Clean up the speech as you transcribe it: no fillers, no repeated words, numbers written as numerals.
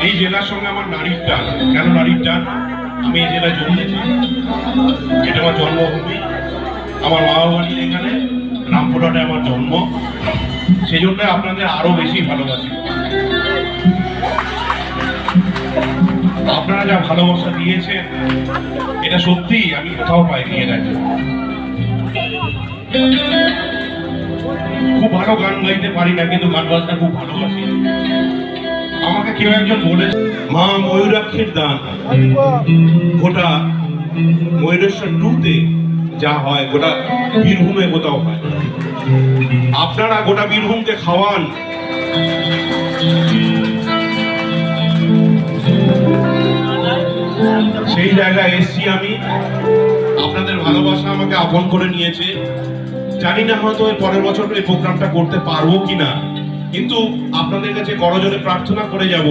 এই জেলার সঙ্গে আমার নারীর টান। কেন নারীর টান? আমি এই জেলায় জন্মেছি, এটা আমার জন্মভূমি, আমার মা বাড়ির এখানে, রামপুরহাটে আমার জন্ম, সেই জন্য আপনাদের আরো বেশি ভালোবাসি। আপনারা যা ভালোবাসা দিয়েছেন এটা সত্যি আমি কোথাও পাইনি এর আগে। খুব ভালো গান গাইতে পারি না, কিন্তু গান বাজনা খুব ভালোবাসি। আমাকে কেউ একজন বলেছে মা ময়ূরাক্ষীর দান গোটা ময়ূরেশ্বর 2-তে যা হয় গোটা বীরভূমে কোথাও হয়। আপনারা গোটা বীরভূমকে খাওয়ান। সেই জায়গায় এসছি আমি, আপনাদের ভালোবাসা আমাকে আপন করে নিয়েছে। জানি না হয়তো পরের বছর এই প্রোগ্রামটা করতে পারবো কিনা, কিন্তু আপনাদের কাছে করজোড়ে প্রার্থনা করে যাব